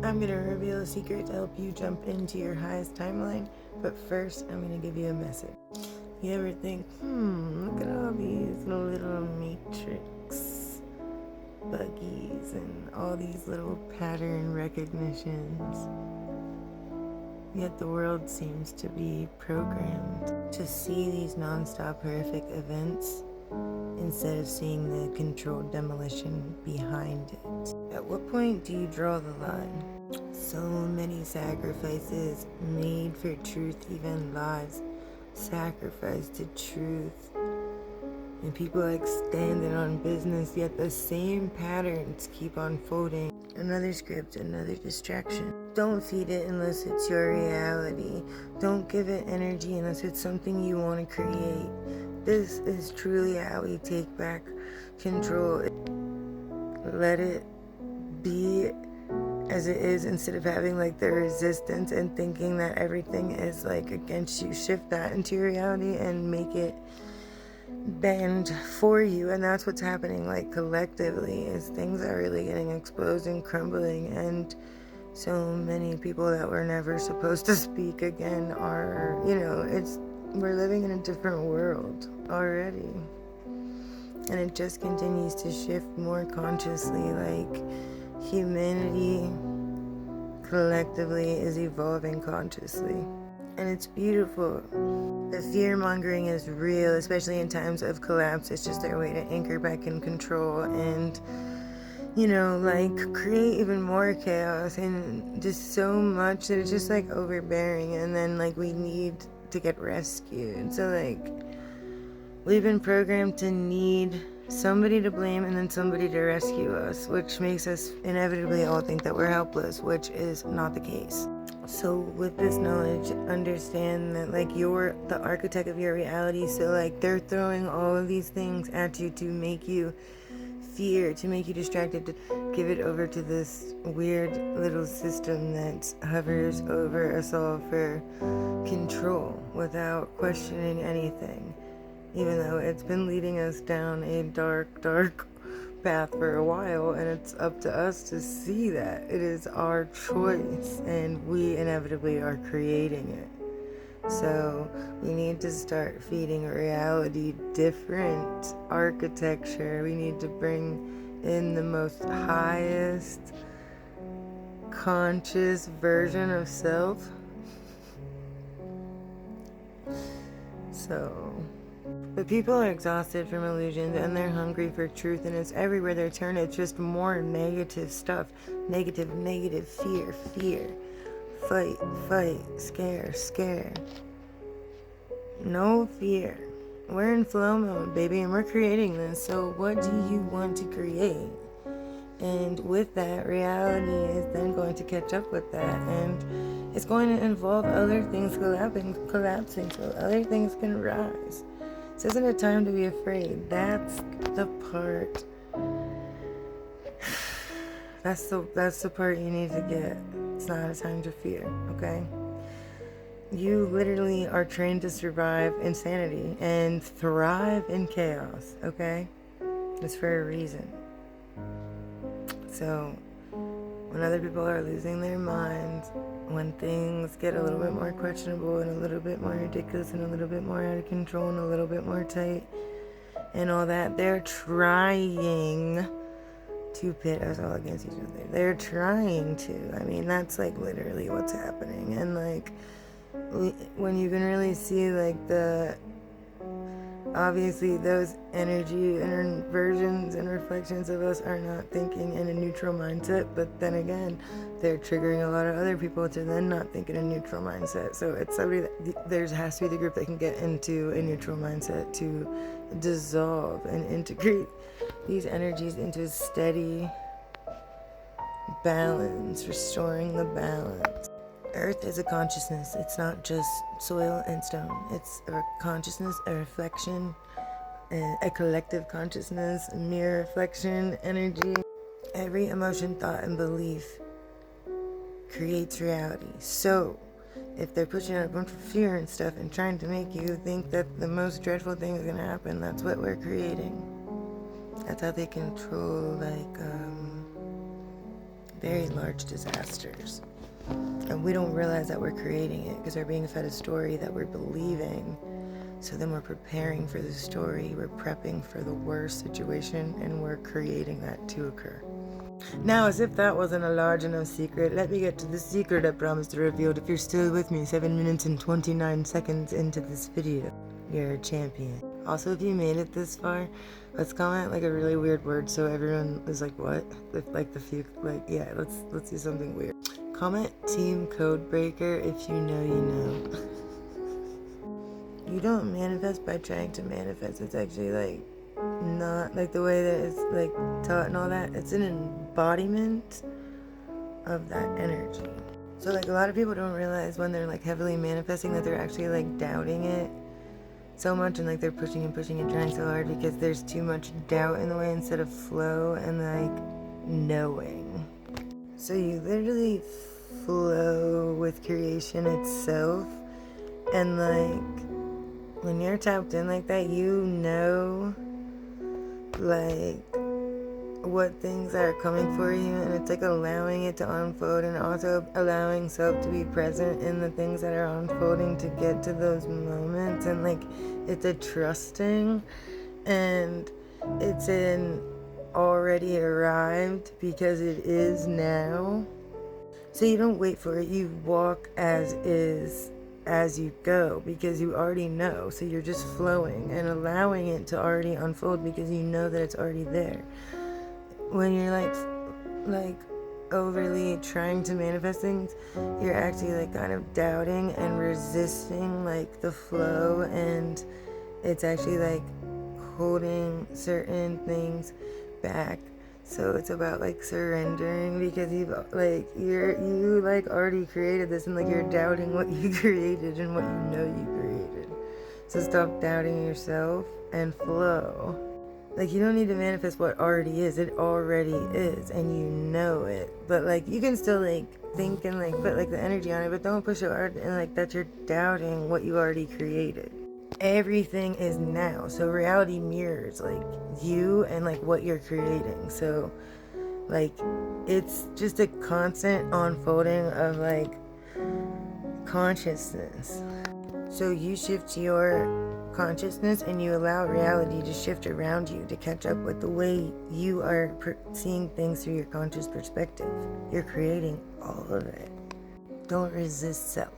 I'm going to reveal a secret to help you jump into your highest timeline, but first I'm going to give you a message. You ever think, look at all these little matrix buggies and all these little pattern recognitions? Yet the world seems to be programmed to see these non-stop horrific events instead of seeing the controlled demolition behind it. At what point do you draw the line? So many sacrifices made for truth, even lives sacrificed to truth. And people standing on business, yet the same patterns keep unfolding. Another script, another distraction. Don't feed it unless it's your reality. Don't give it energy unless it's something you want to create. This is truly how we take back control. Let it be as it is instead of having the resistance and thinking that everything is against you. Shift that into your reality and make it bend for you. And that's what's happening collectively, is things are really getting exposed and crumbling, and so many people that were never supposed to speak again are, we're living in a different world already, and it just continues to shift more consciously. Humanity collectively is evolving consciously, and it's beautiful. The fear-mongering is real, especially in times of collapse. It's just their way to anchor back in control and, create even more chaos and just so much that it's just overbearing, and then we need to get rescued. So we've been programmed to need somebody to blame and then somebody to rescue us, which makes us inevitably all think that we're helpless, which is not the case. So with this knowledge, understand that you're the architect of your reality. So they're throwing all of these things at you to make you fear, to make you distracted, to give it over to this weird little system that hovers over us all for control without questioning anything, even though it's been leading us down a dark path for a while, and it's up to us to see that it is our choice and we inevitably are creating it. So we need to start feeding reality different architecture. We need to bring in the most highest conscious version of self. But people are exhausted from illusions, and they're hungry for truth, and it's everywhere they turn. It's just more negative stuff. Negative, fear. Fight, scare. No fear. We're in flow mode, baby, and we're creating this. So what do you want to create? And with that, reality is then going to catch up with that, and it's going to involve other things collapsing so other things can rise. This isn't a time to be afraid. That's the part. That's the part you need to get. It's not a time to fear, okay? You literally are trained to survive insanity and thrive in chaos, okay? It's for a reason. So, when other people are losing their minds, when things get a little bit more questionable and a little bit more ridiculous and a little bit more out of control and a little bit more tight and all that, they're trying to pit us all against each other. They're trying to. I mean, that's literally what's happening. And when you can really see obviously those energy inversions and reflections of us are not thinking in a neutral mindset, but then again, they're triggering a lot of other people to then not think in a neutral mindset. So it's somebody that there has to be the group that can get into a neutral mindset to dissolve and integrate these energies into a steady balance, restoring the balance. Earth is a consciousness. It's not just soil and stone. It's a consciousness, a reflection, a collective consciousness, a mirror reflection, energy. Every emotion, thought, and belief creates reality. So, if they're pushing out a bunch of fear and stuff and trying to make you think that the most dreadful thing is going to happen, that's what we're creating. That's how they control, very large disasters. And we don't realize that we're creating it because we're being fed a story that we're believing. So then we're preparing for the story, we're prepping for the worst situation, and we're creating that to occur. Now, as if that wasn't a large enough secret, let me get to the secret I promised to reveal. If you're still with me 7 minutes and 29 seconds into this video, you're a champion. Also, if you made it this far, let's comment like a really weird word so everyone is like, what? Like the few, like, yeah, let's do something weird. Comment Team Codebreaker if you know you know. You don't manifest by trying to manifest. It's actually like not like the way that it's like taught and all that. It's an embodiment of that energy. So like a lot of people don't realize when they're like heavily manifesting that they're actually like doubting it so much, and like they're pushing and trying so hard because there's too much doubt in the way instead of flow and like knowing. So you literally flow with creation itself, and like when you're tapped in like that, you know like what things are coming for you, and it's like allowing it to unfold and also allowing self to be present in the things that are unfolding to get to those moments. And like it's a trusting, and it's an already arrived because it is now. So you don't wait for it, you walk as is as you go because you already know. So you're just flowing and allowing it to already unfold because you know that it's already there. When you're like overly trying to manifest things, you're actually like kind of doubting and resisting like the flow, and it's actually like holding certain things back. So it's about like surrendering because you already created this, and like you're doubting what you created and what you know you created. So stop doubting yourself and flow. Like you don't need to manifest what already is. It already is, and you know it. But like you can still like think and like put like the energy on it, but don't push it hard and like that you're doubting what you already created. Everything is now. So reality mirrors like you and like what you're creating. So like it's just a constant unfolding of like consciousness. So you shift your consciousness and you allow reality to shift around you to catch up with the way you are seeing things through your conscious perspective. You're creating all of it. Don't resist self.